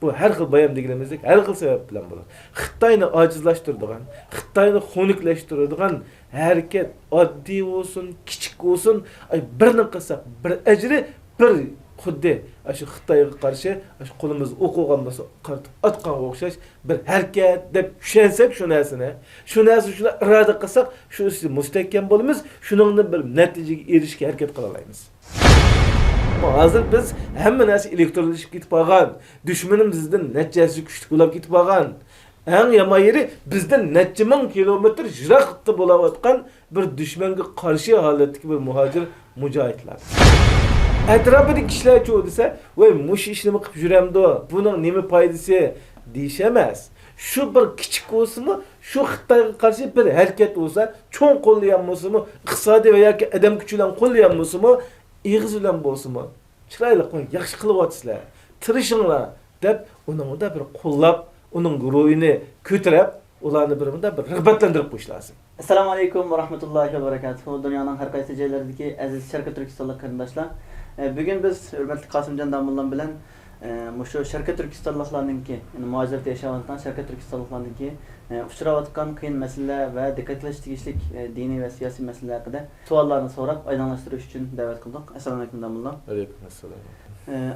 Bu her xil bayam deganimizdek her xil sebep bilan bo'ladi. Xitoyni ojizlashtiradigan, Xitoyni xunuklaştıradigan hareket oddiy olsun, kichik olsun, birini qilsak bir ajri, bir xuddi shu Xitoyga qarshi shu qo'limiz o'qigan bo'lsa, qartib atqanga o'xshash bir harakat deb tushunsak shu narsani, shuni iroda qilsak, shu mustahkam bo'lamiz, shuningdan bir natijaga erishishga harakat qila olamiz. Hozir biz hamma narsa elektronlashib ketib qolgan, dushmanimiz bizdan nechasi kuchli bo'lib ketib qolgan. Eng yomon yeri bizdan necha ming kilometr yiroqda bo'layotgan bir dushmanga qarshi holatdagi bir muhojir mujohidlar. Etrafidagi kishilar chu desa, "Voy, mush ishni qilib yuramdi, buning nima foydasi?" deyishamas. Shu bir kichik bo'lsa-mu, shu Xitoyga qarshi bir harakat bo'lsa, cho'ng qo'llagan bo'lsa-mu, iqtisodiy va yoki odam kuchi bilan qo'llagan bo'lsa-mu, ig'iz bilan bo'lsa-mu, chiroyli qo'y, yaxshi qilyapsizlar, tirishinglar deb uningda bir qo'llab, uning ruhini ko'tarib, ularni bir rag'batlantirib qo'yish lozim. Assalomu alaykum va rahmatullohi va barakatuh. Dunyoning har qaysi joylaridagi aziz Sharqi Turkistonlik qarindoshlar, bugun biz hurmatli Qosimjon domlalar bilan shu Sharqi Turkistonliklarningki, ya'ni muhojirda yashayotgan Sharqi Turkistonliklarningki uchrayotgan qiyin masalalar va diqqat qilish tegishli diniy va siyosiy masalalar haqida savollarni so'rab oydinlashtirish uchun da'vat qildik. Assalomu alaykum domlalar. Alaykum assalom.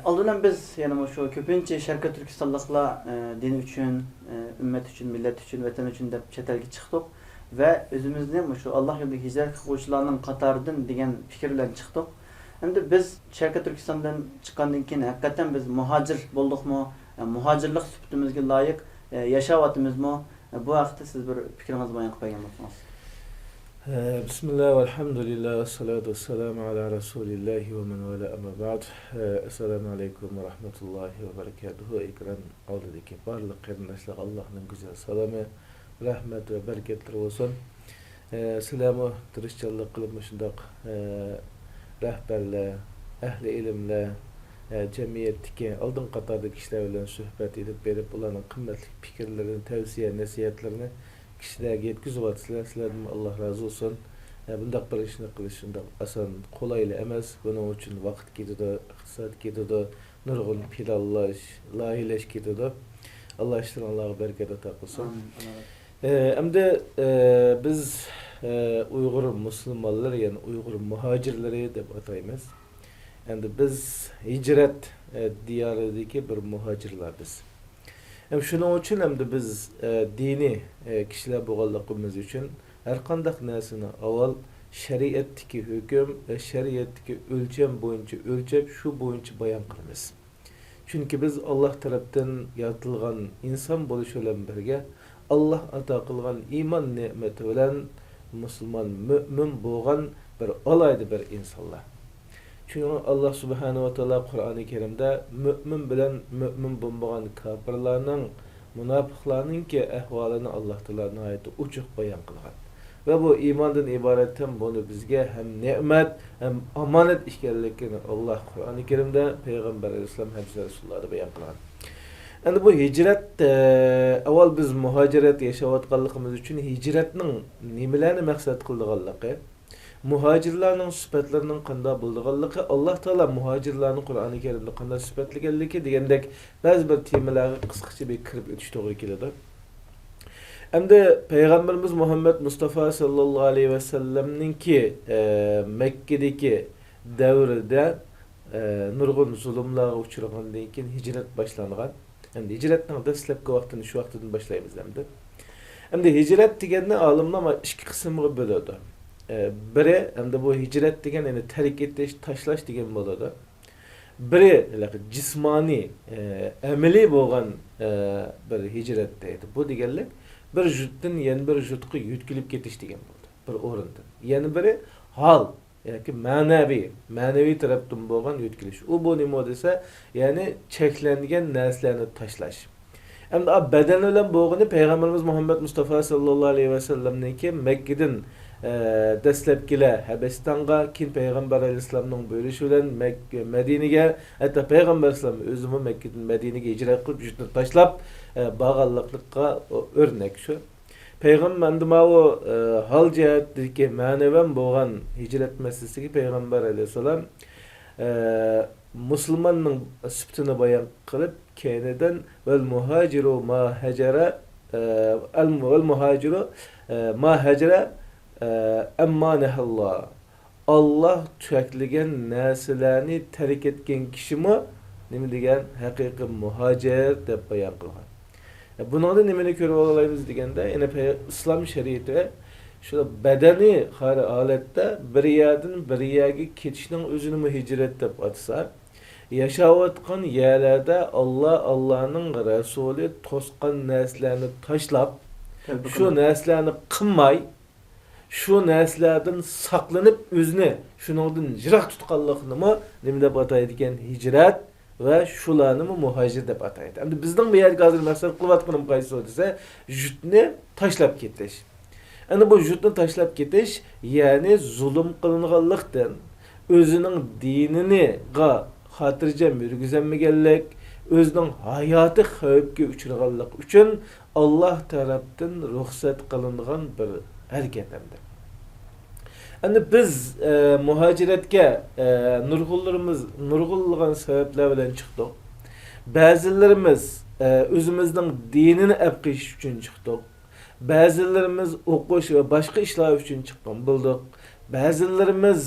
Oldindan biz yana shu ko'pincha Sharqi Turkistonliklar din uchun, ummat uchun, millat uchun, vatan uchun deb chet elga chiqdik ve özümüzde shu Allah yo'lida hijrat qiluvchilarning qatoridan degan fikr bilan chiqdik. Endi biz Sharqi Turkistondan chiqqandan keyin haqiqatan biz muhojir bo'ldikmi? Muhojirlik sifatimizga loyiq yashayapmizmi? Bu haqda siz bir fikringizni bayon qilib bergan bo'lsangiz. Bismillah, elhamdülillah, ve salatu ve selamu ala Resulillahi ve men vela amma ba'd. Esselamu aleyküm ve rahmetullahi ve berekatuhu. Ekran aldığındaki barlık kardeşler Allah'ın güzel selamı, rahmet ve bereketleri olsun. Selamı, dürüstçılık kılıp şundak rehberle, ehli ilimle, cemiyetteki aldın katardaki kişiler bilen sohbet edip verip onların kıymetli fikirlerini, tavsiye, nasihatlerini kişilerge yetkizip atsızlar. Sizlerden Allah razı olsun. Bundak bir işini kılış şundak asan kolaylı emez. Bunun için vakit gidiyor, iktisat gidiyor, nurgun pilallaş, lahileş gidiyor. Allah işten Allah'a bereket atakılsın. Hem de biz Uygur Müslümanlar yani Uygur muhacirleri de atayımız. Yani biz hicret diyarındaki bir muhacirler biz. Hem şunun için hem de biz dini kişiler boğallığımız için her kandak nesine aval şeriattaki hüküm ve şeriattaki ölçem boyunca ölçep şu boyunca bayan kılımız. Çünkü biz Allah tarafından yaratılgan insan buluş olan birge Allah ata kılgan iman nimeti bilen Müslüman mümin boğan bir olaydı bir insanlar. Çünkü Allah Subhanahu ve Teala Kur'an-ı Kerim'de mümin bilen mümin bulmayan kafirlerinin, münafıklarının ki ehvalini Allah Teala'nın ayeti uçuk bayan kılgan. Ve bu imandan ibaretten bunu bizge hem nimet hem amanet işgallikini Allah Kur'an-ı Kerim'de Peygamber Aleyhisselam hem Resulullah'da bayan kılgan. Yani bu hicret, evvel biz muhaciret yaşavatkallıkımız için hicretinin nimelerini maksat kıldıkallıkı, muhacirlarning sifatlarining qanday bo'lganligi Alloh taolo muhacirlarning Qur'oni Karimda qanday sifatlaganligi degandek ba'zi bir temalarga qisqacha bir kirib o'tish to'g'ri keladi. Endi Payg'ambarimiz Muhammad Mustafa sallallohu alayhi va sallamningki Makkadagi davrida nurg'un zulmlarga uchragandan keyin hijrat boshlangan. Endi hijratning dastlabki vaqtini shu vaqtdan boshlaymiz endi. Endi hijrat deganda olimlar ikki qismga bo'ladi. Biri hem de bu hicret degen yani terk etiş, taşlaş degen bo'ladi. Biri cismani, ameli bo'lgan bir hicret deydi. Bu deganlik bir jutdan yana bir jutga yutkilib ketish degan bo'ldi. Bir o'rindan. Yana biri hal yoki ma'naviy tarafdan bo'lgan yutkilish. U bu nima desa, ya'ni cheklangan narsalarni tashlash. Hem de beden bilan bo'lgani Peygamberimiz Muhammed Mustafa sallallahu aleyhi ve sellem'ninki Mekke'den dastlabkilar Habestan'a kin Peygamber Aleyhisselam'ның buyuruşu bilan Medine'ge hatta Peygamber Aleyhisselam özümü Mekke'den Medine'ge hicret qilib jutni tashlab bağallıqlıqqa örnek şu. Peygamber o hal cihetdeki maneven bo'lgan hicret meselesiga Peygamber Aleyhisselam Müslümanның sifatini bayon qilib keneden vel muhaciru ma hecere vel muhaciru ma hecere emma nehallah. Allah tükekligen narsalarni terk etken kişimi nima degan haqiqiy muhacir deb bayon qilgan. Buningda nimani ko'rib olaymiz deganda, yana islom shariati shu badaniy holatda bir yerdan bir yerga ketishning o'zini hijrat deb atsa, yashayotgan yerlarda Allohning rasuli to'sqan narsalarni tashlab, shu narsalarni qilmay, şu narsalardan saqlanib o'zini shuningdan yiroq tutganligini nima deb ataydigan hijrat va shularni muhojir deb ataydi. Endi bizning bu yerga hozir maqsad qilayotganim qaysi desa, jutni tashlab ketish. Endi bu jutni tashlab ketish, ya'ni zulm qilinganlikdan o'zining dinini xotirjam yurgizolmaganlik, o'zining hayoti xavfga uchraganlik uchun Alloh tarafdan ruxsat qilingan bir harakat endi. Endi biz muhojiratga nurg'unlagan sabablar bilan chiqdik. Ba'zilarimiz o'zimizning dinini o'qish uchun chiqdik. Ba'zilarimiz o'qish va boshqa ishlar uchun chiqqan bo'ldik. Ba'zilarimiz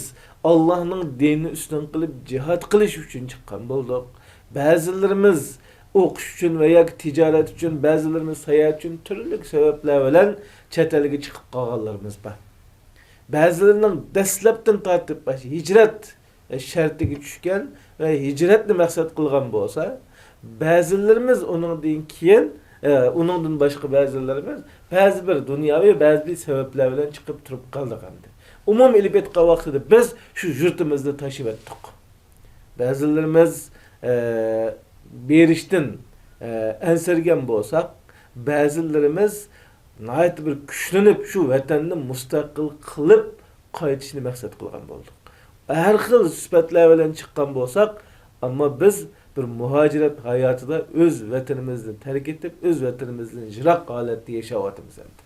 Allohning dinini ustun qilib jihad qilish uchun chiqqan bo'ldik. Ba'zilarimiz o'qish uchun va yoki tijorat uchun, ba'zilarimiz sayohat uchun turli sabablar bilan chet elga chiqib qolganlarimiz bor. Ba'zilarining dastlabdan tortib hijrat shartiga tushgan va hijratni maqsad qilgan bo'lsa, ba'zilarimiz uningdan keyin, uningdan boshqa ba'zilarimiz ba'zi bir dunyoviy, ba'zi bir sabablar bilan chiqib turib qoldik endi. Umum ilib etgan vaqtida biz shu yurtimizni tashib etdik. Ba'zilarimiz berishdan ansirgan bo'lsak, ba'zilarimiz nəhayət bir güclənib şu vətənni müstəqil qılıb qayıtışını məqsəd qılğan bolduq. Hər xil sifətlər bilan çıxqan bolsaq, amma biz bir muhacirət həyatında öz vətənimizni tərk etib, öz vətənimizdən jiroq holatda yaşayatımız endi.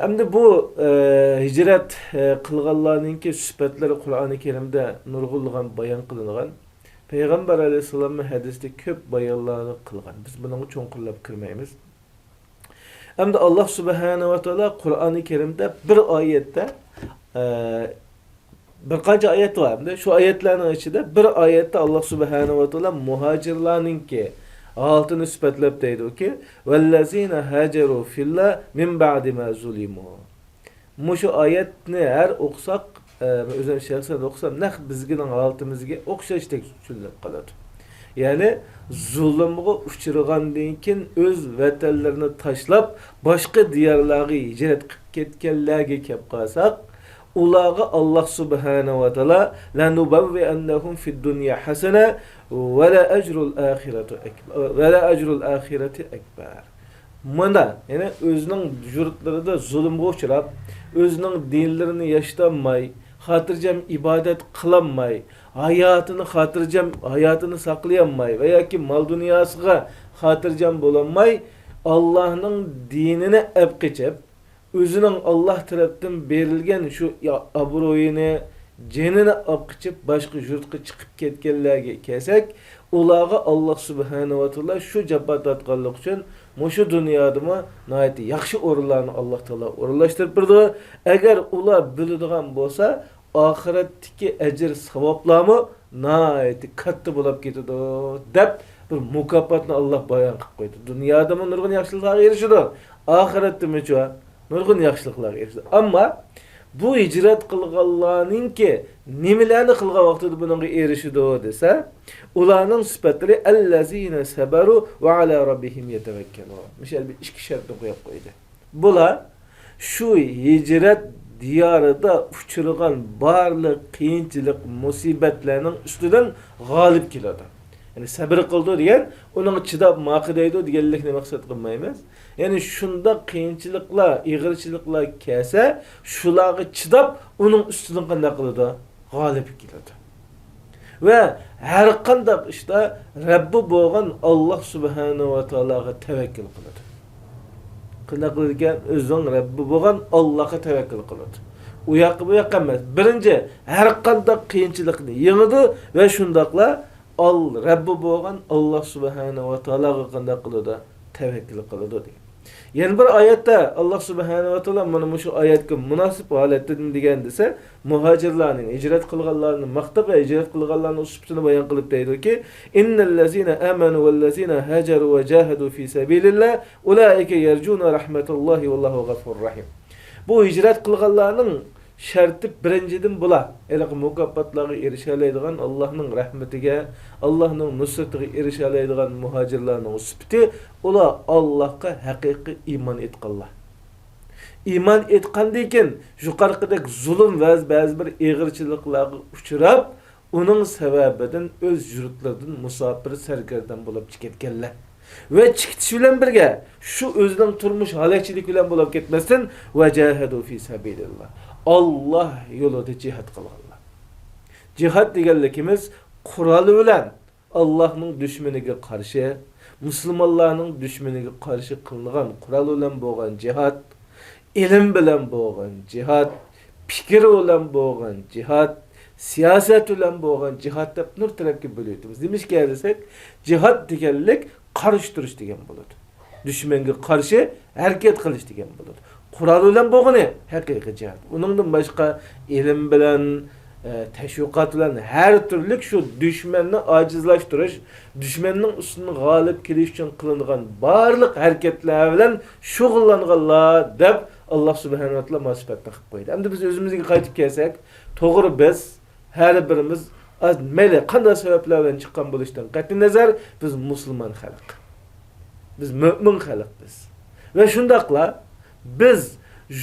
Endi bu hicrət qılğanlarınki sifətləri Qur'on-i Kerimdə nurg'unlagan bayon qilingan. Peyğəmbər əleyhissalam hədisdə köp bayonlarni qılğan. Biz bunun cho'nqurlab kirmaymiz. Hem de Allah Subhanahu ve Teala Kur'an-ı Kerim'de bir ayette birkaç ayet var. Hem de şu ayetlerin içinde bir ayette Allah Subhanahu ve Teala muhacirlerin ki altını ispatlab deydi ki vellezine haceru fillah min ba'di ma zulimu. Şu ayetni her okusak özüm şahsen okusam ne bizginin altımızga o'xshashdek tushunilib qoladi. Yani zulümge uçurgandan keyin öz vatanlarini tashlab boshqa diyarlarga hijrat qilib ketganlarga kelib qolsak, ularga Alloh subhanahu va taolo lanubawwi annahum fid dunya hasana va la ajrul ahirati akbar va la ajrul ahirati akbar. Mana yani özünün yurtlarida zulümge uçurab, özünün dinlerini yaşatamay, xotirjam ibodat qilolmay, hayatını saqlayamay veya ki mal dünyasıga xotirjam bo'lolmay, Allah'ın dinini ep geçip, özünün Allah tarafından berilgen şu abroyunu, cenini ep geçip, başka yurtga çıkıp ketkenlerge kesek, ularga Allah subhanahu wa ta'ala şu jabbat atqanlık üçün şu dünyada mı nayeti yaxşı orlarını Allah Teala orlaştırıp birdi. Eğer ular bildiğin bolsa, ahiretteki ecir savaplarımı nayeti kattı bulup getidi dep bir mukaffatını Allah bayan qilib qo'ydi. Dünyada mı nurgun yaxşılıklarga erişidi, ahirette mi şu nurgun yaxşılıklarga erişidi. Ama bu hicret qilganlarning ki nimalarni qilgan vaqtida bunga erishidi desa, ularning sifatları allazina sabaru va ala rabbihim yatawakkalun. Mishal bir ikki shartni qo'yib qo'ydi. Bular şu hicret diyarida uçurgan barliq qiyinchilik, musibatlarning ustidan g'olib keladi. Yani sabr qildi degan, uning chidab maqidaydi deganlikni maqsad qilmaymiz. Yani şunda qiyinchiliklar, ig'irchiliklar kelsa, shularga chidab uning ustidan qanday qiladi? G'olib keladi. Ve her qanday ishda Rabbi bo'lgan Alloh subhanahu va taologa tavakkul qiladi. Qanday qilgan o'zining Rabbi bo'lgan Allohga tavakkul qiladi. U yoqqa bu yoqqa emas. Birinchi har qanday qiyinchilikni yengdi ve shundaqla Rabbi bo'lgan Alloh subhanahu va taologa qanday qiladi? Tavakkul qiladi degan. Yani bir ayette Allah subhanahu ve taala mana şu ayetga munosib holatda degan desa, muhojirlarning hijrat qilganlarni maqtab va hijrat qilganlarning sifatini bayon qilib deydi-ki, innallazina amanu vallazina hajaru va jahadu fi sabilillah ulaika yarjuna rahmatullahi vallahu g'afurur rahim. Bu hijrat qilganlarning şartı birinciden bula. Elaq mukaffatlarga erişalaydigan Allah'ның rahmetiga, Allah'ның nusratiga erişalaydigan muhacirlarning sifati ular Allah'a haqiqiy iman etganlar. İman etgandan keyin yuqorqidek zulm va ba'zi bir eg'irchiliklarga uchrab, uning sababidan o'z yurtlaridan musofir sarkardan bo'lib ketganlar. Ve chiqitish bilan birga shu o'zining turmush halakchilik bilan bo'lib ketmasdan vajahadu fi sabilillah. Allah yolunda cihat kılarlar. Cihat deganligimiz Qur'oni bilan Allah'ның düşmeniga qarshi, musulmonlarning düşmeniga qarshi qilingan Qur'on bilan bo'lgan cihat, ilim bilan bo'lgan cihat, fikr bilan bo'lgan cihat, siyaset bilan bo'lgan cihat deb nur tarafga bo'lamiz. Demişki desek, cihat deganlik qarshi turish degan bo'ladi. Düşmanga qarshi harakat qilish degan bo'ladi. Qur'on bilan bo'lgani haqiqiy cihat. Uningdan boshqa ilim bilan, teşviqat bilan her türlü şu düşmanni acizlashtirish, düşmanning ustidan g'olib kelish uchun qilingan barliq harakatlar bilan shug'ullanganlar deb Alloh subhanahu va taolo masifat qilib qo'ydi. Endi biz o'zimizga qaytib kelsak, to'g'ri biz har birimiz mayli qanday sabablar bilan chiqqan bo'lishdan qat'iy nazar biz musulmon xalq. Biz mo'min xalqmiz. Ve shundaqla biz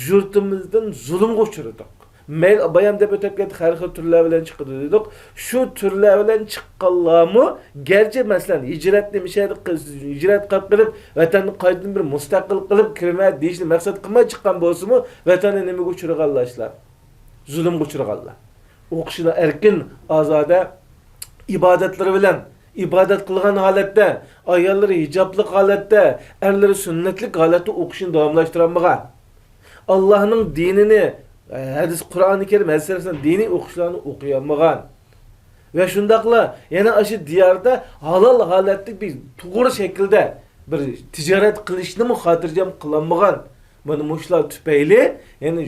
yurtimizdan zulmga uchradik. Meyl bayam deb o'tib ketdi, har xil turlar bilan chiqdi dedik. Shu turlar bilan chiqqanlarmi, gerçi masalan hijratni mishaylik hijrat qilib vatanni qaytadan bir mustaqil qilib kirma deyishni maqsad qilmay chiqqan bo'lsa-mu, vatanni nimaga uchraganlar ishlar? Zulmga uchraganlar. O'qishida erkin, ozoda ibodatlari bilan ibadet qilgan holatda, ayollari hijobli holatda, erlari sunnatlik holatda o'qishini davomlashtirmagan. Allohning dinini, hadis Qur'oni Karim hadislardan diniy o'qishlarni o'qiy olmagan. Ve shundaqla yana aşı diyarda halal holatda bir to'g'ri shaklda bir tijorat qilishni xotirjam qilolmagan. Mana mushlar tufayli yani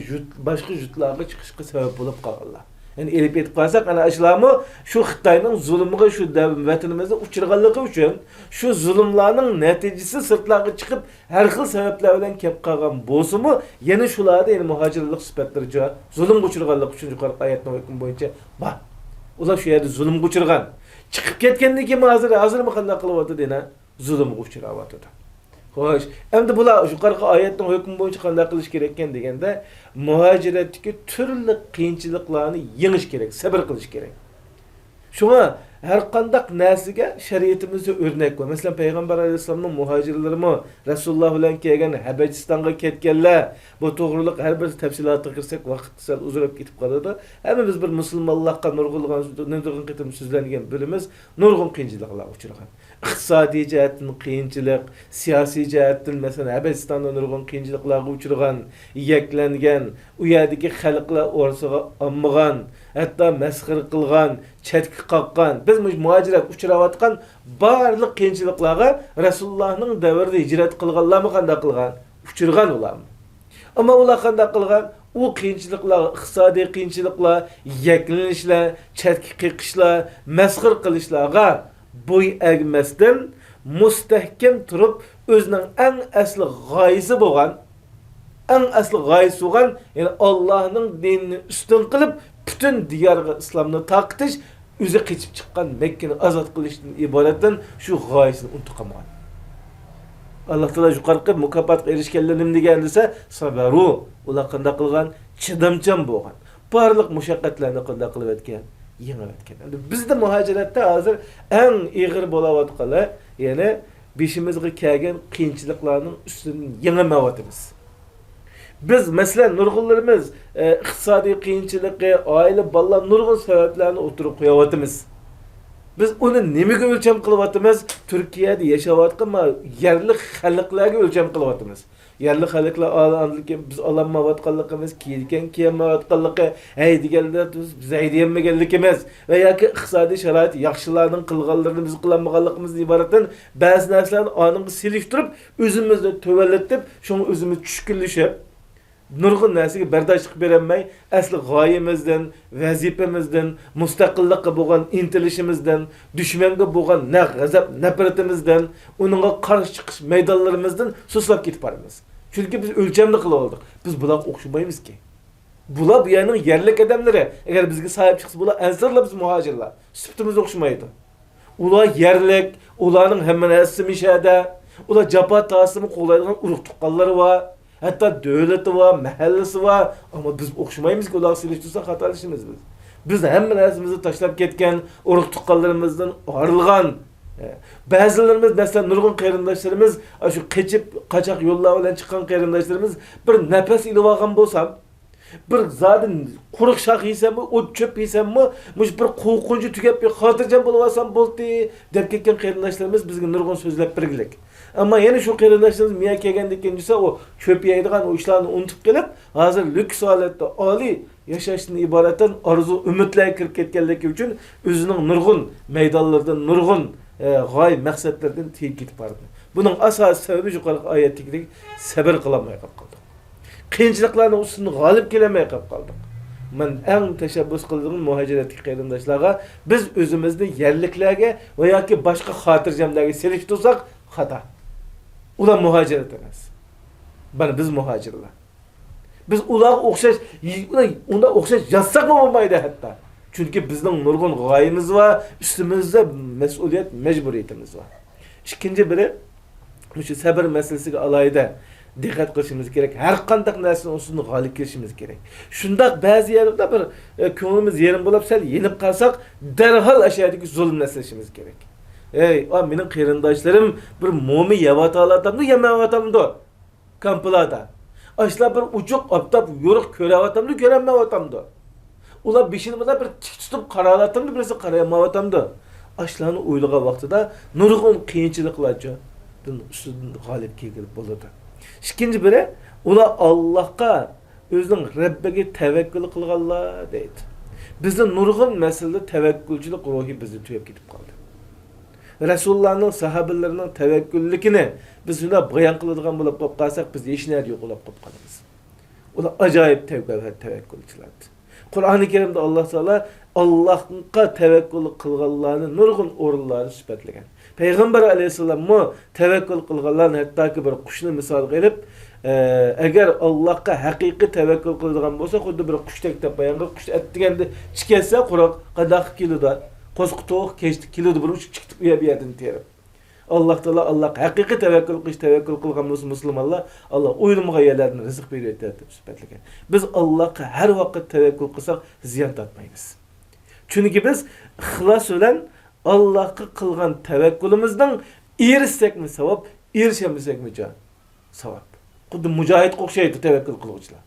boshqa yurtlarga chiqishga sabab bo'lib qolganlar. Yani elip etip kalsak, ana aşılamı şu Xitayning zulmüge şu vatanimizde uçurganlığı üçün, şu zulümlarının neticesi sırtlarga çıkıp her xil sebepler bilen kep kalgan bolsumu, yeni şularda yani muhacirlik sıfatları joğa, zulüm uçurganlığı üçün yukarı ayetine hüküm boyunca bak. Ular şu yerde zulüm uçurgan. Çıkıp ketkenlik kim hazır mı kanda kılıvatı dene, zulüm uçuravatı da. Hoş. Endi bular yuqorqi oyatning hukmi bo'yicha qanday qilish kerakkan deganda, muhojiratdagi turli qiyinchiliklarni yengish kerak, sabr qilish kerak. Shunga har qanday narsaga shariatimizda o'rnak bor. Masalan, Payg'ambar alayhisolamning muhojirlarimi Rasululloh bilan kelgan Habasistonga ketganlar, bu to'g'riliq har bir tafsilotga kirsak vaqt sal uzrab ketib qoladi. Hamma biz bir musulmonlarga nurg'ulgan qitim so'zlangan bilimiz nurg'un qiyinchiliklar uchragan. İqtisadi cihetten qiyinchilik, siyasi cihetten mesela Habasistonda nurg'un qiyinchiliklarga uchragan, yeklengen, u yerdagi xalqlar o'rsiga olmagan, hatto masxir qilgan, chetga qoqqan, biz muhojirat uchrayotgan barliq qiyinchiliklarga Rasulullohning davrida hijrat qilganlarmi qanday qilgan? Uchragan ularmi? Ama ular qanday qilgan? U qiyinchiliklar, iqtisodiy qiyinchiliklar, yeklenishlar, chetga qiqishlar, masxir qilishlarga boy egmesden mustahkem turup özünün en asli gayesi boğan, yani Allah'ın dinini üstün kılıp bütün diğer İslam'ını taktiş, özü geçip çıkan Mekke'ni azat kılışının ibaretten şu gayesini unutamayan. Allah Teala yukarı mukafat erişkenlerim degendiyse sabaru, ular qanday qilgan chidamchan bo'lgan. Barliq mushaqqatlarni qanday qilib etgan? Yengilətken. Bizde muhaciratda hazır en iğir bo'layotganlar, yani beşimizga kelgan qiyinchiliklarning ustidan yengemayotimiz. Biz mesela nurg'unlarimiz iqtisodiy qiyinchilikka, oila, bolalar nurg'un sabablarni o'tirib qo'yayotimiz. Biz uni nimaga o'lcham qilyapmiz? Turkiyada yashayotgan yerlik xalqlarga o'lcham qilyapmiz. yerli xalqlar alanlıq biz alanmayotganligimiz, kiyinmayotganligi, hey deganlar biz deyilmaganligimiz va yoki iqtisodiy sharoit yaxshilarning qilganlarini biz qilmaganligimiz iboratdan ba'zi narsalarni oningga selishtirib, o'zimizni tövallatib, shuni o'zimiz tushkunlashib nurg'un narsaga bardoshlik berolmay, asli g'oyamizdan, vazifamizdan, mustaqillikqa bo'lgan intilishimizdan, dushmanga bo'lgan g'azab, nafratimizdan, uningga qarshi chiqish maydonlarimizdan suslab ketib boramiz. Chunki biz o'lchamni qilib oldik. Biz bularga o'xshamaymiz-ki. Bular bu yerning yerlik odamlari. Agar bizga sahib chiqsa, bular ansarlar, biz muhojirlar. Sifatimiz o'xshamaydi. Ular yerlik, ularning hamma narsasi mishada, ular jafo ta'simi qo'llaydigan urug' tuqqanlari bor. Hatta devleti var, mahallesi var ama biz o'xshamaymiz ki ular silishtirsa xatalashimiz biz. Biz hamma narsamizni tashlab ketgan, urug' tuqqanlarimizdan ayrilgan. Ba'zilarimiz mesela nurg'un qarindoshlarimiz, shu qochoq yo'llar bilan chiqqan qarindoshlarimiz bir nafas ilib olgan bo'lsam, bir zadin quruq shox yesammi, o't cho'p yesammi, mush bir qo'rqinchi tugab bir xotirjam bo'lib olsam bo'ldi deb ketgan qarindoshlarimiz bizga nurg'un so'zlab birgilik. Ama yine şu qarindoshlarimiz miya kelgandan keyin desa, o cho'p yeydigan o ishlarni unutib kelib, hozir lyuks holatda oliy yashashdan iboratdan orzu umidlarga kirib ketganligi uchun o'zining nurg'un maydonlardan, nurg'un g'oy maqsadlardan tiyib ketib bordi. Buning asosiy sababi yuqorgi oyatdagidek sabr qilolmay qoldik. Qiyinchiliklarning ustidan g'olib kelamay qoldik. Men eng tashabbus qiladigan muhojiratdagi qarindoshlarga biz o'zimizni yerliklarga va yoki boshqa xotirjamlarga selishtirsak xato. Ular muhojirat emas. Biz muhojirlar. Biz ularga o'xshash, unda o'xshash yazsak bo'lmaydi hatto. Chunki bizning nurg'un g'oyamiz va ustimizda mas'uliyat, majburiyatimiz bor. Ikkinchi biri shu sabr masalasiga alohida diqqat qilishimiz kerak. Har qanday narsaning ustida g'olib kelishimiz kerak. Shundaq ba'zi yerlarda bir ko'nglimiz yerim bo'lib sal yenib qolsak, darhol ashadagi zulmni eslashimiz kerak. Ey, mening qarindoshlarim bir mo'min yavatamda, yemayotamda. Kamplarda. Ashlar bir uchuq optab yo'riq ko'rayotamda, ko'ramayotamda. Ular beshini bilan bir tik tutib qaralatamda, birisi qarayamayotamda. Ashlarni o'ylagan vaqtida nurg'un qiyinchiliklarga ustidan g'olib kelib bo'ladi. İkinci biri, ular Allah'a o'zining Rabbiga tavakkul qilganlar deydi. Bizning nurg'un masalada tavakkülçülük ruhi bizni tugab ketib qoldi. Rasulullohning sahobalarining tavakkulligini biz shunda bayon qiladigan bo'lib qolsak, biz hech narsa yo'q bo'lib qolamiz. Ular ajoyib tavakkulchilardir. Qur'oni Karimda Alloh taolo Allohga tavakkul qilganlarni nurg'un o'rinlarni sifatlagan. Peygamber aleyhisselam'ı tevekkül qilganlarni hattoki bir qushni misol qilib, agar Allohga haqiqiy tevekkül qiladigan bo'lsa, xuddi bir qushdek deb bayonga qush etdiganda chiqsa, quruq qadaq kiloda, qo'sqitoq kechdi kiloda bir uch chiqib u yerdan terib. Alloh taolo haqiqiy tevekkül qilgan bo'lsa musulmonlar, Alloh o'yilmagan yerlardan rizq beradi deb sifatlagan. Biz Allohga har vaqt tevekkül qilsak, ziyon topmaymiz. Chunki biz ixlos bilan Allah'a kılgan tevekkülümüzden erişsek mi sevap, erişemesek mi sevap. Kuddu mücahit kokşaydı tevekkül kılıçlar.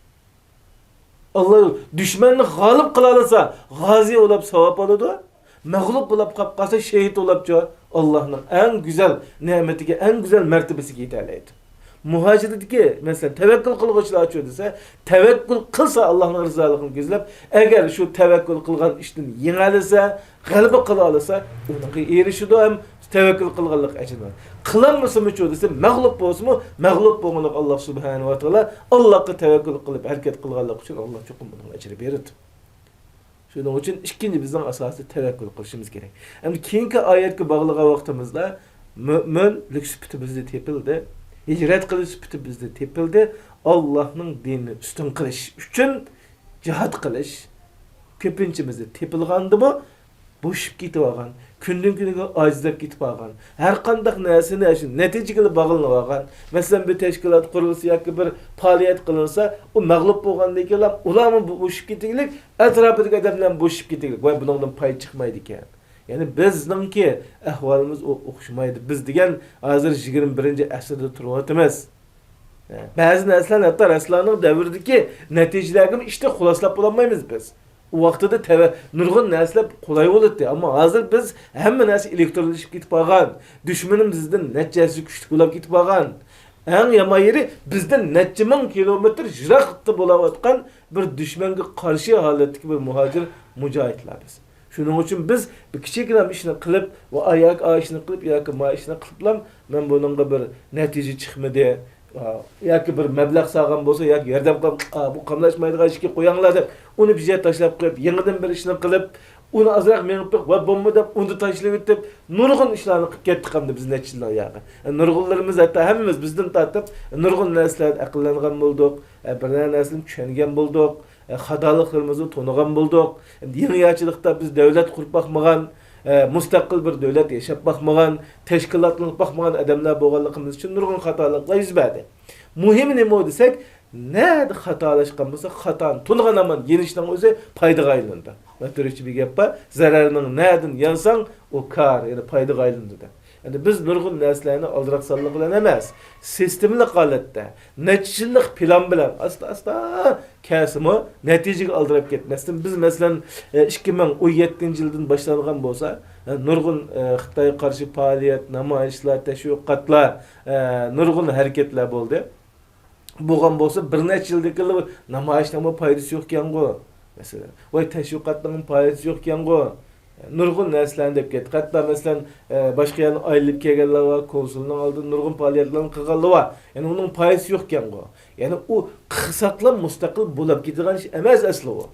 Allah düşmanını galip kılalasa gazi olup sevap alıdı. Mağlup olup kapkası şehit olup Allah'ın en güzel nimetiga, en güzel mertebesi yeterliydi. Muhacirdeki mesela tevekkül kılıçlar açıyor dese, tevekkül kılsa Allah'ın rızalığını gözlep, eğer şu tevekkül kılgan işten yenilse, galiba kılalasa, ona erişiyor hem tevekkül kılganlık için var. Kılanmasa mı çoğu dese, mağlup olsun mu? Mağlup olmalık Allah subhanahu wa ta'ala, Allah'a tevekkül kılıp hareket kılganlık için Allah çok bunun ecri verir. Şunun için ikinci bizden asası tevekkül kılışımız gerek. Hem keyinki ayetki bağlığa vaktimizde müminlik süpütü bizde tepildi. Hicret qilish süpütü bizde tepildi. Allah'ın dinini üstün qilish üçün jihad qilish köpünçimizde tepilgandı mı? Boşup ketip algan, kündün kuniga ajizlab ketip algan. Her qandaq narsani shu natijaga bağlanib algan. Masalan, bir teşkilat qurilsa yoki bir faoliyat qilinsa, u mag'lub bo'lgandan keyin ularni boşup ketganlik, atrofidagi odamlar boşup ketganlik. Voy, bundan pay chiqmaydi ekan. Yani bizningki ahvolimiz o'xshamaydi. Biz degan hozir 21-asrda turyapmiz. Ba'zi narsalar hatto Rasulullohning davridagi natijalarga ishda xulosalab bo'lmaymiz biz. U vaqtida nurg'un narsalar qulay bo'ldi, ammo hozir biz hamma narsa elektronlashib ketib qolgan. Dushmanimizdan natijasi kuchli bo'lib ketib qolgan. Eng yaman yeri bizden neçe ming kilometr jirakta bo'layotgan bir düşmanga qarshi holatdagi bir muhacir mujohidlar biz. Shuning uchun biz bir kichikroq ishni qilib va ayak ishni qilib yoki ma ishni qilib men buningga bir natija chiqmadi yoki bir mablag' sog'an bo'lsa yoki yordam qilib bu qamlashmaydigan ishga qo'yinglar deb uni bizga tashlab qo'yib yangidan bir ishni qilib uni azroq menib va bomba deb uni tashlab o'tib nurg'un ishlarni qilib ketdik hamda biz nechilar yoqi. Nurg'unlarimiz hatta hammamiz bizdan tortib nurg'un narsalar aqllangan bo'ldik, bir narsani tushungan bo'ldik, xatoliklarimizni to'nigan bo'ldik. Yangiyachilikda biz davlat qurib baxmagan, mustaqil bir davlat yashab baxmagan, tashkilotlanib baxmagan odamlar bo'lganligimiz uchun nurg'un xatoliklar yuz berdi. Muhimi nima desak, nerede xatolashgan bo'lsa, xatoni to'liq aman yenishning o'zi foydaga aylandi. Türkçe bir gap var. Zararının nereden yansang o kar yani payda aylandi da. Yani biz nurg'un narsalarni aldiroqsanlik bilan emas, sistemli holatda, natijalik plan bilan asta kasimi natijaga aldirib ketmasdan biz masalan 2017-yildan boshlangan bo'lsa, nurg'un Xitoyga qarshi faoliyat, namoyishlar, tashviqotlar, nurg'un harakatlar bo'ldi. Bo'lgan bo'lsa bir necha yildagi namoyishning foydasi yo'q ekan-ku. Mesela, vay teşvikatların payesi yok yango. Nurg'un narsalarni deb ketdi. Hatta mesela başka yerni aylıp kelganlar var, konsulning oldida nurg'un faoliyatlarni qilganlar var. Yani uning payesi yok yango. Yani o qisaqlab mustaqil bo'lib ketadigan ish emas asli o.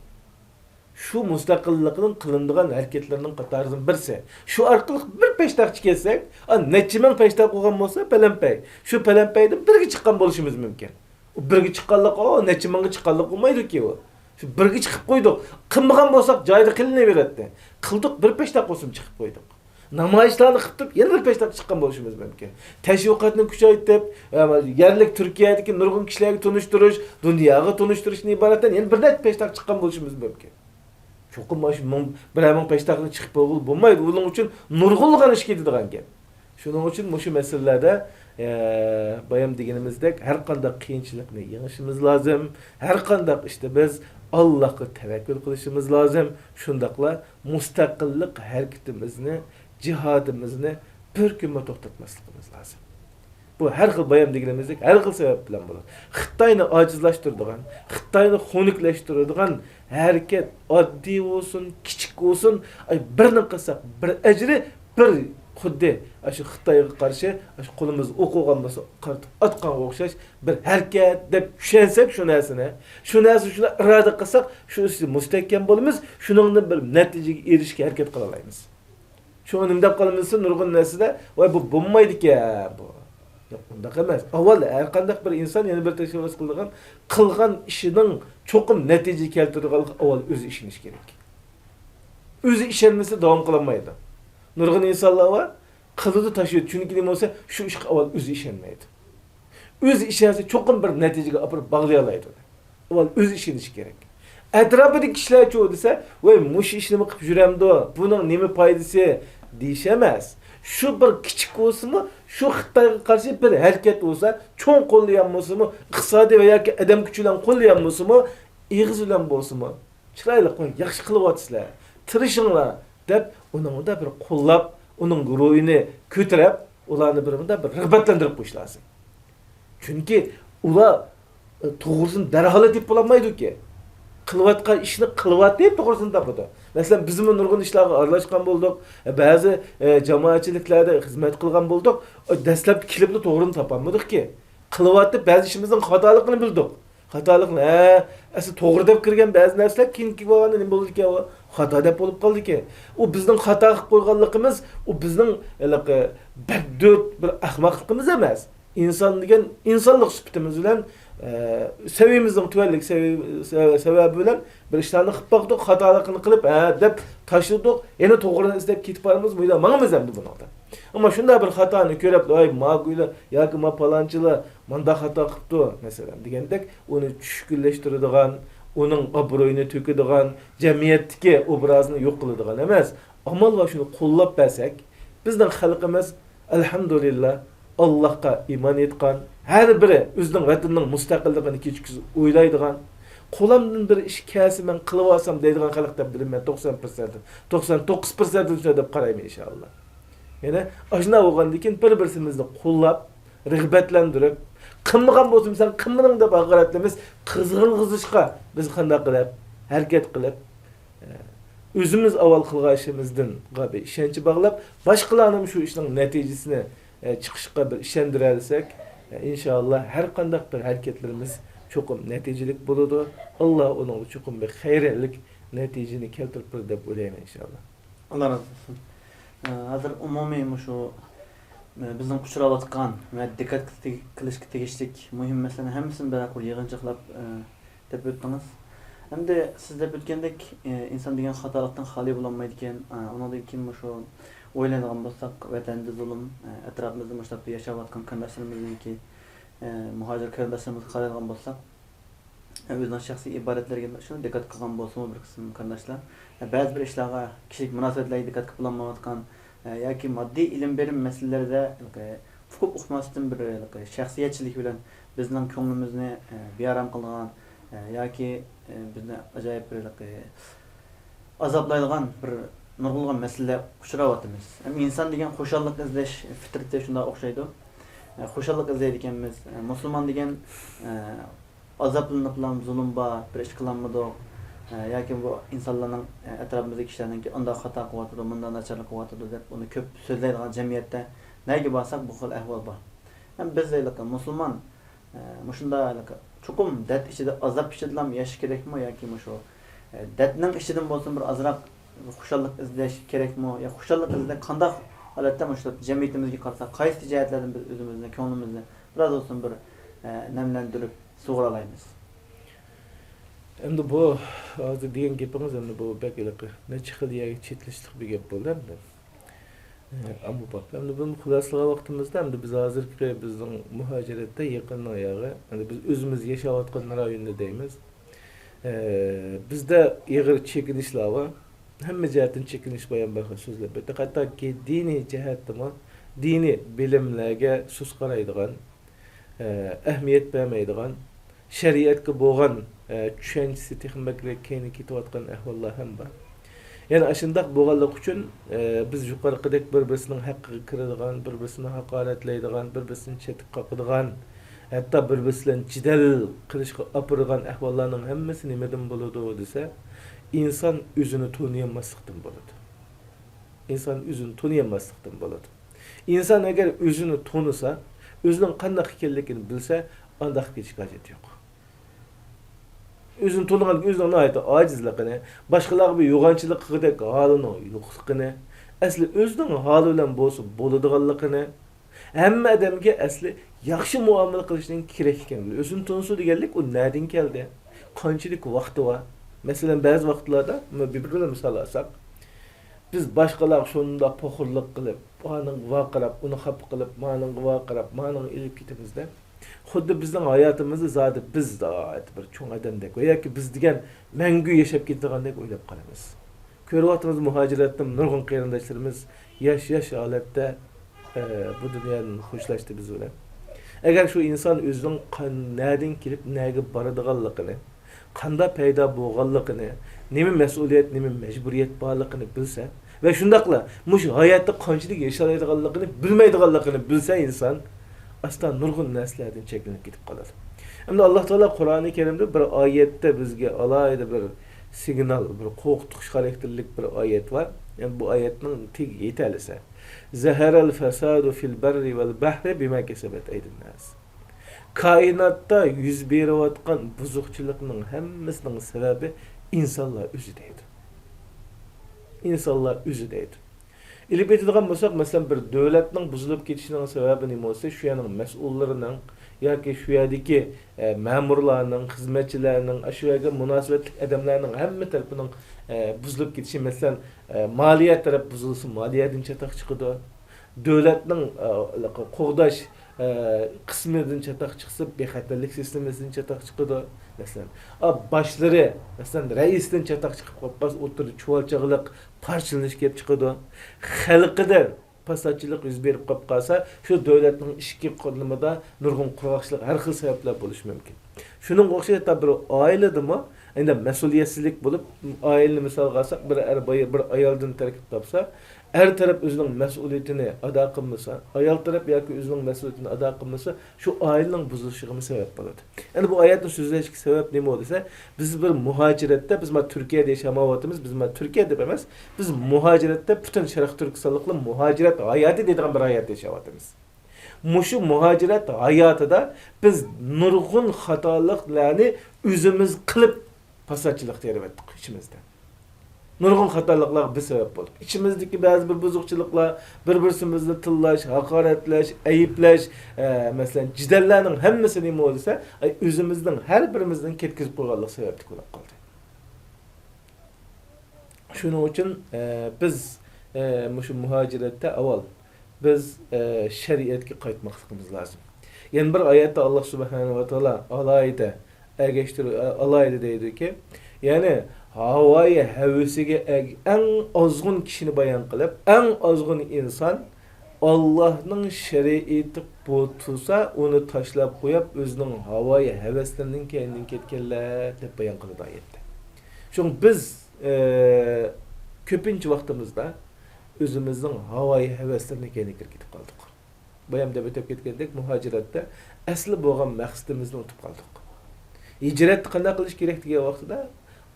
Şu mustaqillikning qilinadigan harakatlarning qatoridan birisi. Şu orqali bir peshtaxchi kelsak, necha ming peshtax qo'ygan bo'lsa, palampay. Şu palampaydan birga chiqqan bo'lishimiz mumkin. O birga chiqqanlik, necha mingga chiqqanlik bo'lmaydi-ki o. Birga chiqib qo'ydik. Qilmagan bo'lsak, joyida qilinaveradi. Qildik, bir peshtax qo'sim chiqib qo'ydik. Namoyishlarni qilib, yana bir peshtax chiqqan bo'lishimiz mumkin. Tashviqotni kuchaytirib, yerlik Turkiyadagi nurg'un kishilarga tunishtirish, dunyoga tunishtirishni iboratdan yana bir net peshtax chiqqan bo'lishimiz mumkin. Cho'qim shu bir ming peshtaxni chiqib bo'lmaydi. Uning uchun nurg'unligini ish ketadigan gap. Shuning uchun shu masalalarda bayam deganimizdek har qanday qiyinchilikni yengishimiz lozim. Har qanday işte biz Allah'a tevekkül qilishimiz lozim. Shundaqla mustaqillik harakatimizni, jihadimizni bir kunma to'xtatmasligimiz lozim. Bu har xil bayam deganimizdek har xil sabab bilan bo'ladi. Xitoyni ojizlashtiradigan, Xitoyni xunuklaştiradigan harakat oddiy bo'lsin, kichik bo'lsin, birni qilsak bir ajri, bir xuddi shu Xitoyga qarshi shu qo'limiz o'qigan bo'lsa, qartib atqanga o'xshash bir harakat deb tushunsak shu narsani shuni iroda qilsak, shu mustahkam bo'lamiz, shuningdan bir natijaga erishishga harakat qila olamiz. Shuni nima deb qolamiz, nurg'un narsada, voy bu bo'lmaydi-ku bu. Yo'q, undaq emas. Avval har qanday bir inson yana bir tashabbus qilgan ishining cho'qim natija keltiradigan avval o'zi ishonish kerak. O'zi ishonmasa davom qilolmaydi. Nurg'un insonlar var, qildi tashiydi. Chunki nima bo'lsa, shu ishga avval o'zi ishonmaydi. O'zi ishonsa cho'qim bir natijaga olib bog'lay oladi. Avval o'zi ishonish kerak. Atrofidagi kishilar chu desa, "Voy, mush ishni qilib yuramdi, buning nima foydasi?" deyish emas. Shu bir kichik bo'lsa-mi, shu Xitoyga qarshi bir harakat bo'lsa, cho'ng qo'llagan bo'lsa-mi, iqtisodiy va yoki odam kuchi bilan qo'llagan bo'lsa-mi, ig'iz bilan bo'lsa-mi, chiroyli qo'y, yaxshi qilyapsizlar, tirishinglar deb uningda bir qo'llab, uning ruhini ko'tarib, ularni bir rag'batlantirib qo'yish lozim. Chunki ular to'g'risini darhol deb bo'lmaydi-ku. Qilayotgan ishni qilyapti deb to'g'risini topadi. Masalan, biz nurg'un ishlarga aralashgan bo'ldik, ba'zi jamoatchiliklarda xizmat qilgan bo'ldik. Dastlabki kelibdi to'g'rini topolmadik-ki. Qilyapti, ba'zi ishimizning xatoligini bildik. Xatolikni, asli to'g'ri deb kirgan ba'zi narsalar keyingi bo'lganda nima bo'ldi ekan, xato deb bo'lib qoldi-ki. U bizning xato qilib qo'yganligimiz, u bizning baddo't bir ahmoqligimiz emas. İnsan degan insonlik sifatimiz bilan seviyemizin tuvallik sebebi bilan bir ishlarni qilib boqdik, xatolikni qilib, deb tashladik, yana to'g'rini izlab ketib boramiz, bu mangamiz endi buningda. Ammo shunday bir xatoni ko'rib, "Ay, ma'qula yoki ma palonchilar menda xato qilibdi" masalan degandek, uni tushkunlashtiradigan, uning obro'yini to'kadigan, jamiyatdagi obrazini yo'q qiladigan emas. Amal va shuni qo'llab bersak, bizning xalqimiz alhamdulillah Allah'a iman etgan, her biri o'zining vatanining mustaqilligini kechikib o'ylaydigan, qo'limdan bir ish kelsa men qilib olsam deydigan xalq deb bilaman 90%, 99% deb qarayman inshaalloh. Yana ashuna bo'lgandan keyin bir-birimizni qo'llab, rag'batlantirib, Qilmagan bo'lsam sen qilmading deb haqoratlaymiz. Qizg'in qizishqa biz qanday qilib harakat qilib o'zimiz avval qilgan ishimizdan bir ishonch bog'lab boshqalarning shu ishning natijasini chiqishga bir ishondira olsak, inshaalloh har qanday bir harakatlarimiz cho'qim natijalik bo'ladi. Alloh uning cho'qim bir xayrlik natijani keltirib deb o'ylayman inshaalloh. Allah razı olsun. Hazır umumiy şu bizning uchrayotgan va diqqat qilishga tegishlik muhim masalalarning hammasini bir yig'inchiqlab deb o'tdingiz. Endi siz deb o'tgandek inson degan xatolikdan xoli bo'lolmaydi ekan. Undan keyin shu o'ylaydigan bo'lsak, vatanda zulm, atrofimizda mushtabda yashayotgan qarindoshlarimizninki muhojir qarindoshlarimizni qaraydigan bo'lsak, o'zining shaxsiy iboratlariga shuni diqqat qilgan bo'lsa-mu bir qism qarindoshlar, ba'zi bir ishlarga, kishilik munosabatlarga diqqat qilolmayotgan yoki moddiy ilm berim masalalarida fuquk uqmasdan bir shaxsiyatchilik bilan bizning ko'nglimizni bearam qilgan yoki bizni ajoyib bir azoblaydigan bir nurg'ulg'an masalalar uchrayapmiz. Inson degan xo'shallik izlash fitrati shunday o'xshaydi. Xo'shallik izlaydi ekanmiz. Musulmon degan azoblanib zulm bor, bir ish qilinmadi yoki bu insonlarning atrofimizdagi kishilarning unda xato qilyapti, bundan nacharlik qilyapti deb uni ko'p so'zlaydigan jamiyatda nega bo'lsak bu xil ahvol bor. Ham biz musulmon shunda chuqum dard ichida azob ichida yashash kerakmi yoki shu dardning ichidan bo'lsin bir azroq xushallik izlash kerakmi yo xushallik izlashda qanday holatda shu jamiyatimizga qarasak qaysi jihatlardan biz o'zimizni ko'nglimizni biroz olsun bir namlantirib sug'uralaymiz. Endi bu hozir degan gapimiz endi bu bakiliqi necha xil yerga chetlashlik bir gap bo'ldi endi. Ammo bak, endi bunu xuloslagan vaqtimizda endi biz hozirgi bizning muhojiratda yaqin oyog'i, endi biz o'zimiz yashayotgan rayonda deymiz. Bizda ig'ir chekinishlar bor. Hamma jihatdan chekinish bilan bir xil so'zlab o'tdi. Hattoki diniy jihatda diniy bilimlarga sus qaraydigan, ahamiyat bermaydigan, shariatga bo'lgan tushunchasi texniklik keyni ketayotgan ahvollar ham bor. Yani aşındak boğallık için biz yukarıdaki birbirinin hakkı kırılgan, birbirine hakaretleydigan, birbirine çetik kakıdgan, hatta birbirine cidel kırışka apırgan ahvallarının hemmesi nimeden buludu dese, insan üzünü tanıyamazlıktan buludu. İnsan üzünü tanıyamazlıktan buludu. İnsan eğer üzünü tanısa, özünün kandak hikayellikini bilse, andak hiç gacet yok. Özün tanıgan özüne ait acizliğini, başkaları bir yoğançılık kıdak halını yoxluğunu, asli özünün halı bilen bolsa boluduğanlığını, hamma adamga asli yaxshi muomala qilishning kerak ekanligini, özünü tanısı deganlik o nereden keldi? Qanchalik vaqti var? Masalan, ba'zi vaqtlarda bir misal alsak, biz başkalar şunda poxurlik qilib, onun vaqirab, uni xap qilib, maning vaqirab, maning ilib ketimizda xuddi bizning hayotimizni zodi biz bir cho'ng odamdek yoki biz degan mangu yashab ketgandek o'ylab qolamiz. Ko'ryapmiz muhojiratdan nurg'un qarindoshlarimiz yash holatda bu dunyodan xo'shlashdi biz bilan. Agar shu inson o'zining qandan kelib nega boradiganligini, qanday paydo bo'lganligini, nima mas'uliyat, nima majburiyat borligini bilsa va shundaqla mush hayotda qanchalik yashaydiganligini bilmaydiganligini bilsa inson aslan nurg'un narsalardan cheklanib ketib qoladi. Endi Alloh taolo Qur'oni Karimda bir oyatda bizga alohida bir signal, bir qo'rqitish xarakterlik bir oyat bor. Yani bu oyatning tegi yetalisa. Zaharal fasadu fil barri vel bahri bima kasabat aydin nas. Kainatda yuz berayotgan buzuqchilikning hammasining sababi insonlar o'zi deydi. İnsanlar o'zi deydi. İlib etadigan bo'lsak, masalan bir davlatning buzilib ketishining sababi nima bo'lsa, shu yerning mas'ullarining yoki shu yerdagi ma'murlarning, xizmatchilarning, shu yerga munosabatli odamlarning hamma tarafining buzilib ketishi, masalan, moliya taraf buzilsa, moliyadan chataq chiqadi. Davlatning qo'g'dash qismidan chataq chiqsa, bexatarlik sistemasidan chataq chiqadi. Masalan, başları, masalan, reisden çatak çıkıp qolsa, o'tirib chuvalchaqliq, parchalanish kelib chiqadi. Xalqida pasatchilik yuz berib qolsa, shu davlatning ishki qo'llamada nurg'un qurg'oqchilik, har xil sabablar bo'lishi mumkin. Shuning o'xshayotgan bir oiladimi, endi mas'uliyatsizlik bo'lib, oilani misol olsak, bir er bir ayoldan tarkib topsa, er taraf özünün mesuliyetini ada kılmasa, ayal taraf yoki özünün mesuliyetini ada kılmasa, şu ailenin buzuluşuna sebep болады. Yani bu ayetni sözleşki sebep nima desa, biz bir muhaciratda, biz Türkiye'de yaşamayapmiz, biz Türkiye deb emas, biz muhaciratda bütün Şarq Türkistonliklar muhacirat hayatı deydigan bir hayat yaşayapmiz. Muşu muhacirat hayatida biz nurg'un xatoliklarni o'zimiz qilib fasodchilik teryaptik içimizde. Nurg'un xatoliklar biz sebep bo'ldi. İçimizdeki bazı bir buzuqchiliklar, bir-birimizni tillash, haqoratlash, ayıplash, mesela jidallarning hammasi nima bo'lsa, o'zimizning har birimizning ketkizib qo'yganlik sababli bo'lib qoldi. Shuning uchun biz shu muhojiratda avval biz şeriatga qaytmoqligimiz lazım. Yani bir ayette Allah Subhanahu ve Taala alayda deydi ki, yani havayı hevesiga en azgın kişini bayan qilib, en azgın insan Allah'ın şeriatı botulsa onu taşlab qo'yib, o'zining havayı heveslerining kendin ketganlar deb bayan qildi ayette. Çünkü biz ko'pincha vaqtimizda özümüzün havayı heveslerine kendi kirgitip kaldık. Bayam deb ötüp ketgendek muhaciratda asli bo'lgan maqsadimizni unutib qoldik. Hicret qanday qilish kerak degan vaqtida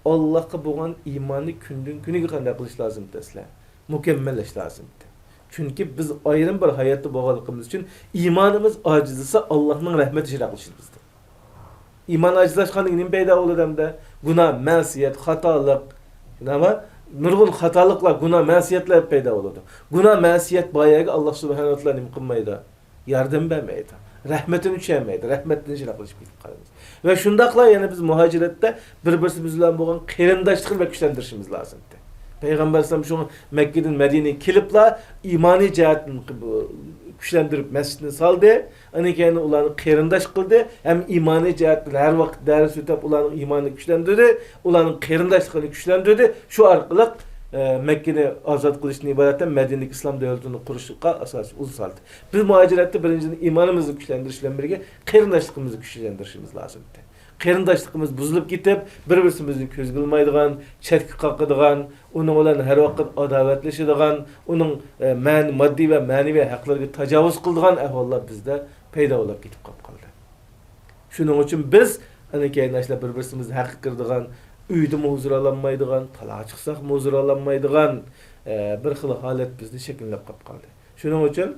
Allah'a bo'lgan iymonni kundan kuniga qanday qilish lozim desizlar. Mukammallash lozim. Chunki biz ayrim bir hayotda bo'lganligimiz uchun iymonimiz ojizlasa Allohning rahmati ishra qilishimiz bizda. Iymon ojizlashgandan nima paydo bo'ladi hamda? Gunoh, ma'siyat, xatolik, nima? Nurg'un xatoliklar, gunoh, ma'siyatlar paydo bo'ladi. Gunoh, ma'siyat boyaga Alloh subhanahu va taolo nima qilmaydi? Yordam bermaydi. Rahmetini düşürmeydi. Rahmetini ishra qilishib ketib qolamiz. Va shundaqla yana biz muhojiratda bir-birimiz bilan bo'lgan qarindoshlikni kuchlantirishimiz lozim. Peygamber sallallahu aleyhi ve sellem Mekke'den Medine'ye kelipla imani cihetini güçlendirip mescidini saldı. Anı ulanı qarindosh qildi. Hem imani cihetini her vakit ders ötüp ulanın imanını güçlendirdi. Ulanın qarindoshligini güçlendirdi. Şu arqılık Mekke'ni azat qilishni iboratten Medine'deki İslam devletini kuruşluğa asas ul saldı. Biz muhaciratda birinciden imanımızı güçlendirishla birge qarindoshligimizni güçlendirishimiz lazım. Qarindoshligimiz buzilib ketib, bir-birimizni ko'z qilmaydigan, chetga qoqadigan, uning bilan har vaqt adovatlashadigan, uning moddiy va ma'naviy haqlariga tajovuz qiladigan ahvollar bizda paydo bo'lib ketib qoldi. Shuning uchun biz ana keyin bir-birimizni haq qiladigan, uyda huzur ololmaydigan, taloq chiqsak huzur ololmaydigan bir xil holat bizni shakllab qoldi. Shuning uchun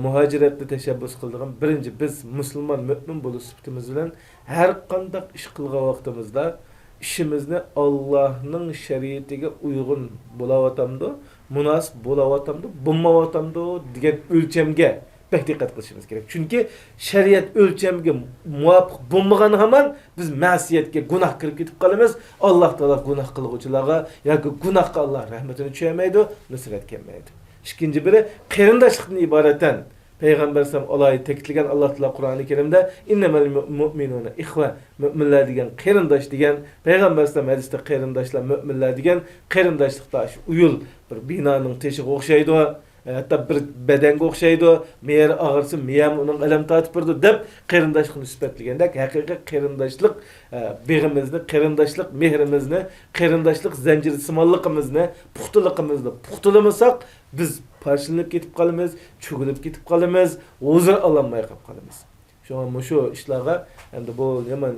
muhaciratda tashabbus qildigan birinchi biz musulmon mu'min bo'lish sifatimiz bilan har qanday ish qilgan vaqtimizda ishimizni Allohning shariatiga uyg'un bo'layotamdi, munosib bo'layotamdi, bo'lmayotamdi degan o'lchamga pek diqqat qilishimiz kerak. Chunki shariat o'lchamiga muvofiq bo'lmagan hamon biz ma'siyatga, gunoh kirib ketib qolamiz. Alloh taolo gunoh qiluvchilarga yoki gunohga Alloh rahmatini tushirmaydi, nusrat kelmaydi. İkinci biri qarindoshlikdan iboratdan Peygamber sallam olayı tekitligen Allah Teala Kur'an-ı Kerim'de innemel mu'minuna ihva müminler degan qarindosh degan Peygamber sallam hadiste qarindoshlar müminler degan qarindoshlikda uyul bir binanın teshigi o'xshaydi. Hatta bir bedenge o'xshaydi. Meğer ağırsı miyam onun alam tatib birdi deb qarindoshlikni sifatlagandak haqiqiy qarindoshlik beg'imizni, qarindoshlik mehrimizni, qarindoshlik zanjirsimonligimizni, puxtulamasak biz parçalanıp ketib qolamiz, cho'g'ilib ketib qolamiz, huzur ololmay qolib qolamiz. Şu ishlarga endi bu yomon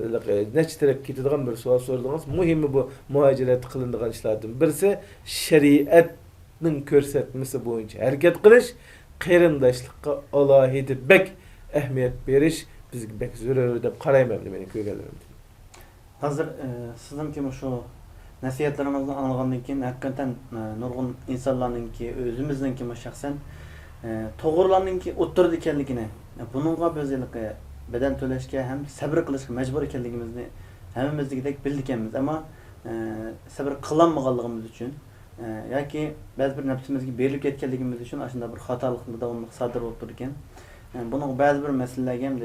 necha taraf ketadigan bir savol so'radingiz. Muhimi bu muhojirat qilinadigan ishlardan birisi shariatning ko'rsatmasi bo'yicha harakat qilish, qarindoshlikqa alohida bek ahamiyat berish bizga bek zarur deb qarayman meni ko'rganlarim. Hozir sizningki şu nasihatlarimizni anlagandan keyin hakikaten nurg'un insonlarningki, o'zimizningki shaxsan to'g'rilarningki o'ttirdi ekanligini, buningga biz bedel to'lashga ham sabr qilishga majbur ekanligimizni hammamizdek bildik ekanmiz, ammo sabr qilolmaganligimiz uchun yoki ba'zi bir nafsimizga berilib ketganligimiz uchun shunday bir xatolikni davomli sodir bo'lib turdi ekan. Buning ba'zi bir masalalarga ham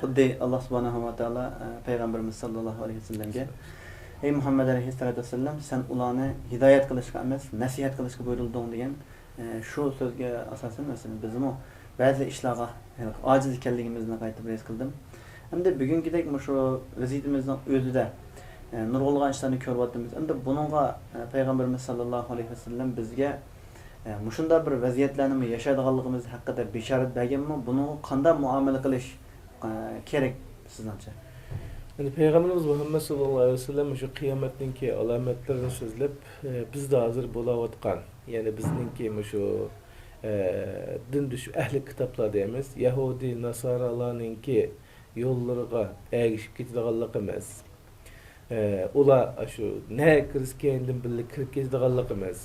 xuddi Alloh subhanahu va taolo payg'ambarimiz sallallohu alayhi vasallamga ey Muhammed aleyhissalatu vesselam sen ularni hidoyat qilishga emas, nasihat qilishga buyurilding degan shu so'zga asosan mesela bizim o ba'zi ishlarga ojiz ekanligimizni qaytib his qildim. Hamda bugungidek shu vaziyatimizning o'zida nurg'ulg'an ishlarni ko'ryapmiz. Endi buningga payg'ambarimiz sallallohu alayhi vasallam bizga Muşunda bir vaziyetlarni yaşaydiganligimiz haqida bishorat berganmi? Buni qanday muomala qilish kerak sizningcha? Yani Peygamberimiz Muhammed sallallahu aleyhi ve sellem şu kıyametinki alametlerini sözlep biz de hazır bulavatkan. Yani bizninki şu din düşüp ehli kitaplar deyemiz. Yahudi, Nasaralarınki yollarına erişip gittiğinlik emas. Ula şu ne Hristiyandan birlik kirip gittiğinlik emas.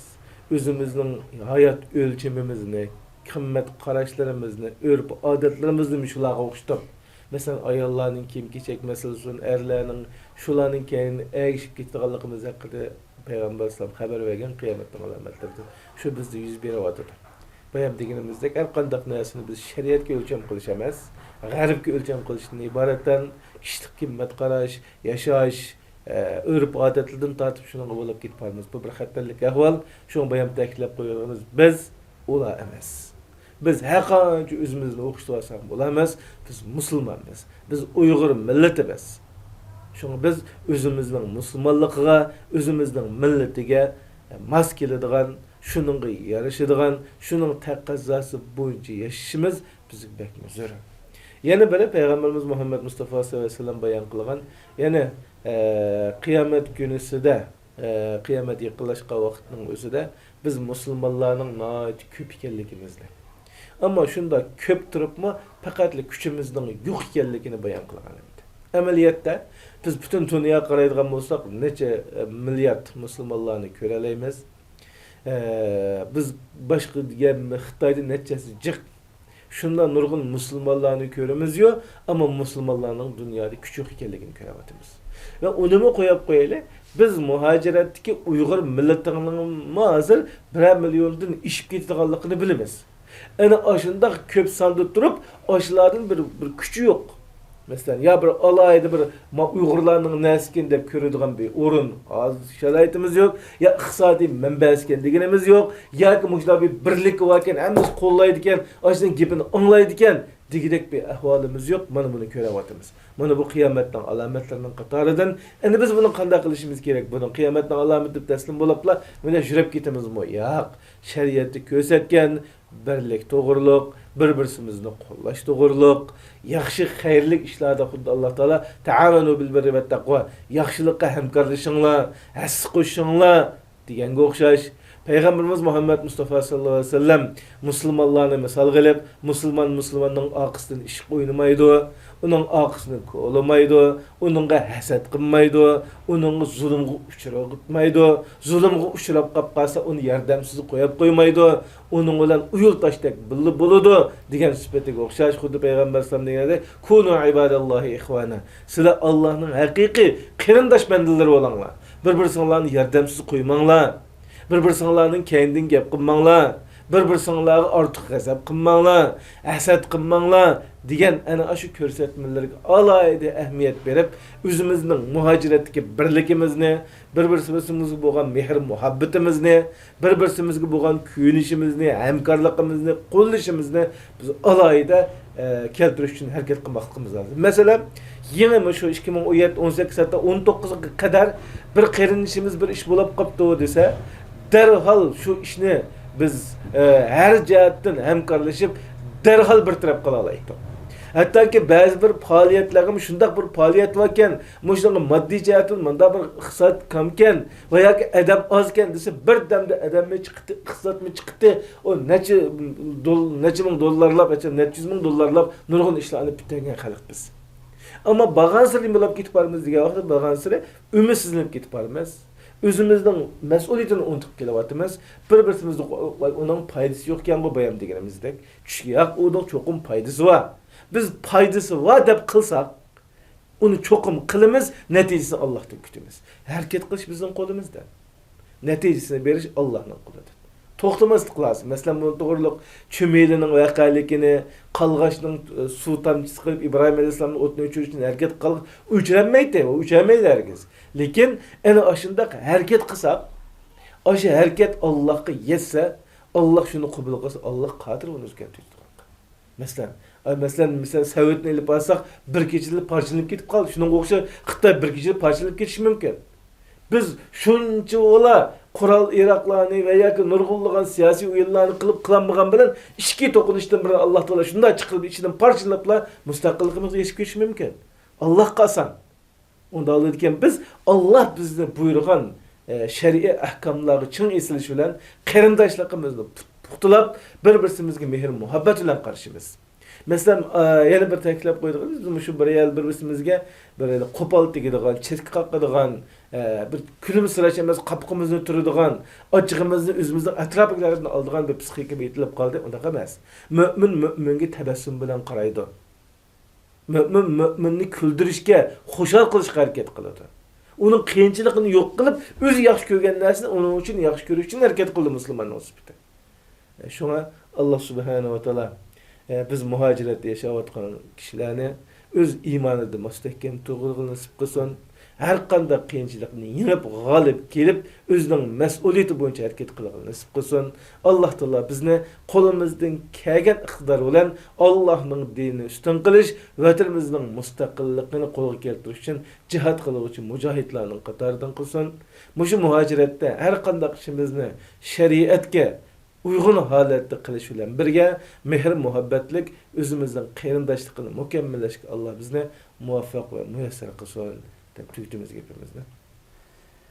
Özümüzün hayat ölçümümüzni, kıymet karışlarımızını, örp adetlerimizni müşulağa okuştuk. Mesela ayollarning kiyim kechak meselesini, erlarning shularning keyin erishib ketganligimiz haqida Payg'ambar sollallohu xabar bergan qiyomatning alomatlaridir. Shu bizda yuz beryapti. Bu ham deganimizdek har qanday narsani biz shariatga o'lcham qilish emas, g'arbga o'lcham qilishdan iboratdan kishilik qimmat qarash, yashash, örf odatlardan tortib shunga bo'lib ketibmiz. Bu bir xatarlik ahvol. Shuni bu ham ta'kidlab qo'yganimiz biz ular emas. Biz her qancha özümüzni o'qishtirsak bo'lamiz, biz musulmonmiz. Biz Uyg'ur millatimiz. Shunga biz o'zimizning musulmonligiga, o'zimizning millatiga mos keladigan, shuningga yarashadigan, shuning taqozosi bo'yicha yashashimiz bizga bekmi zarur. Yana biri Payg'ambarimiz Muhammad Mustafa sallallohu alayhi vasallam bayon qilgan, yana qiyomat kunisida, qiyomat yaqinlashgan vaqtning o'zida biz musulmonlarning nihoyat ko'p ekanligimizni Ama şunda köp turupmu faqatli kuchimizning yo'q ekanligini bayon qilgan edi. Amaliyotda biz butun dunyoga qaraydigan bo'lsak, necha milliard musulmonlarni ko'ra olamiz. Biz boshqa degan Xitoyda nechasi jiq. Shunda nurg'un musulmonlarni ko'ramiz yo, ammo musulmonlarning dunyoda kuchli ekanligini ko'ryapmiz. Va unimi qo'yib qo'yaylik, biz muhojiratdagi Uyg'ur millatining hozir 1 milliondan ishib ketganligini bilamiz. Yani aşında köp sandı durup aşıların bir küçü yok. Mesela ya bir alayda bir Uygurlarning neskin deb ko'radigan bir o'rin az sharoitimiz yok. Ya iqtisodiy manbasken deganimiz yok. Yoki mushlar bir birlik varken hamma qo'llaydi ekan, aşının gapini anglaydi ekan degidek bir ahvolimiz yok. Mana buni ko'ryapmiz. Mana bu qiyomatning alomatlarining qatoridan. Endi biz buni qanday qilishimiz kerak? Buni qiyomatning alomati deb taslim bo'libla, mana jurib ketamizmi? Yo'q. Shariatda ko'rsatgan birlik, to'g'riliq, bir-birimizni qo'llash to'g'riliq, yaxshi xayrlik ishlarda xuddi Alloh taolo ta'awanu bil birri va taqvo, yaxshilikqa hamkorlashinglar, hassi qo'shinglar deganga o'xshash. Payg'ambarimiz Muhammad Mustafa sallallohu alayhi vasallam musulmonlarni misol qilib, musulmonning orqasidan ish qo'ymaydi, uning orqasini ko'lamaydi, uningga hasad qilmaydi, uningga zulmga uchratmaydi, zulmga uchrab qolsa uni yordamsiz qo'yib qo'ymaydi, uning bilan uyul tashdek birga bo'ladi degan sifatiga o'xshash xuddi payg'ambar sallallohu alayhi vasallam deganda kunu ibadallohi ihvana. Sizlar Allohning haqiqiy qarindosh bandalari bo'linglar. Bir-biringlarni yordamsiz qo'ymanglar. Bir-biringlarning keyindan gap qilmanglar. Bir-biringlarga ortiq g'azab qilmanglar, hasad qilmanglar degan ana shu ko'rsatmalarga alohida ahamiyat berib, o'zimizning muhojiratdagi birligimizni, bir-birimizga bo'lgan mehr muhabbatimizni, bir-birimizga bo'lgan kuyunishimizni, hamkorligimizni, qo'llashimizni biz alohida keltirish uchun harakat qilmoqimiz lozim. Masalan, yana shu 2017-18-19 ga qadar bir qarinishimiz bir ish bo'lib qopti desa, darhol shu ishni biz her cihetten hemkarlaşıp derhal bir taraf kalalaydık. Hatta ki bazı bir faaliyetlerim şundak bir faaliyet varken, muşlanga maddi cihetten manda bir iqtisat kamken veya ki edem azken dese bir demde edem mi çıktı, iqtisat mı çıktı, o neçe bin dolarlap, neçe yüz bin dolarlap nurgun işlerini bitengen kalık biz. Ama bağın sırrı mı olap gitip varımız diye vakti bağın sırrı ümitsizlenip gitip varımız. Özümüzden mesuliyetini unutup kelavatımız, bir-birimizde onun paydası yokken bu bayam degenimizdek. Çünkü ya onun çokum paydası var. Biz paydası var dep kılsak, onu çokum kılımız, neticesini Allah'tan kütümüz. Hareket kılış bizim kolumuzda. Neticesini veriş Allah'ın koludur. Toxtamaslık lazım. Mesela bu doğruluk çömeylinin vakalikini, kalgaçının su tamçısı kılıp İbrahim Aleyhisselam'ın otunu uçuruşun hareket kalıp uçurameydi. O uçurameydi herkes. Lekin en aşında hareket kısak, aşı hareket Allah'a yetse, Allah şunu kabul kılsa, Allah kadir onu özgürtüyor. Mesela Sovetni ilip alsak, bir keçilik parçalanıp gidip kaldı. Şunun okşa Xitay bir keçilik parçalanıp geçiş mümkün. Biz şunca ola Kural Iraklarni ve ya ki nurgulluğun siyasi uyumlarını kılıp kılanmagan bilen işki tokunuştan bir Allah Teala şunda çıkıp içinden parçalıpla müstakilligimizni geçip geçiş mümkün. Allah qasan. Onda alırken biz Allah bizni buyurgan şer'i ahkamları çın esiliş bilen qarindaşlığımızı puxtulap bir-birimizga mehr muhabbet bilen qarşımız. Mesela yana bir teklif koyduk. Biz şu bir yıl bir-birimizga bir qo'pol tegadigan, chirki qaqqadigan, bir kulimsirash emas, qapqimizni turadigan, ochig'imizni o'zimizning atrofidagilardan oldigan bir psixika yetilib qoldi. Unaqa emas. Mo'minga tabassum bilan qaraydi. Mo'minni kuldirishga, xushal qilishga harakat qiladi. Uning qiyinchiligini yo'q qilib, o'zi yaxshi ko'rgan narsani uning uchun yaxshi ko'rish uchun harakat qildi musulmonning o'sibdi. Shunga Alloh subhanahu va taolo biz muhaciratda yaşayotgan kişilerni öz imanida mustahkam turg'izishni nasib qilsin. Har qanday qiyinchilikni yengib, g'olib kelib, o'zining mas'uliyati bo'yicha harakat qilishni nasib qilsin. Alloh taolo bizni qo'limizdan kelgan iqtidor bilan Allohning dinini ustun qilish, vatanimizning mustaqilligini qo'lga keltirish uchun jihad qiluvchi mujohidlarning qatoridan qilsin. Mushu muhaciratda har qanday ishimizni shariatga uygun holatda qilish bilan birga mehr muhabbatlik o'zimizning qarindoshligini mukammalashga Alloh bizni muvaffaq va muyassar qilsin deb tugutamiz gapimizni.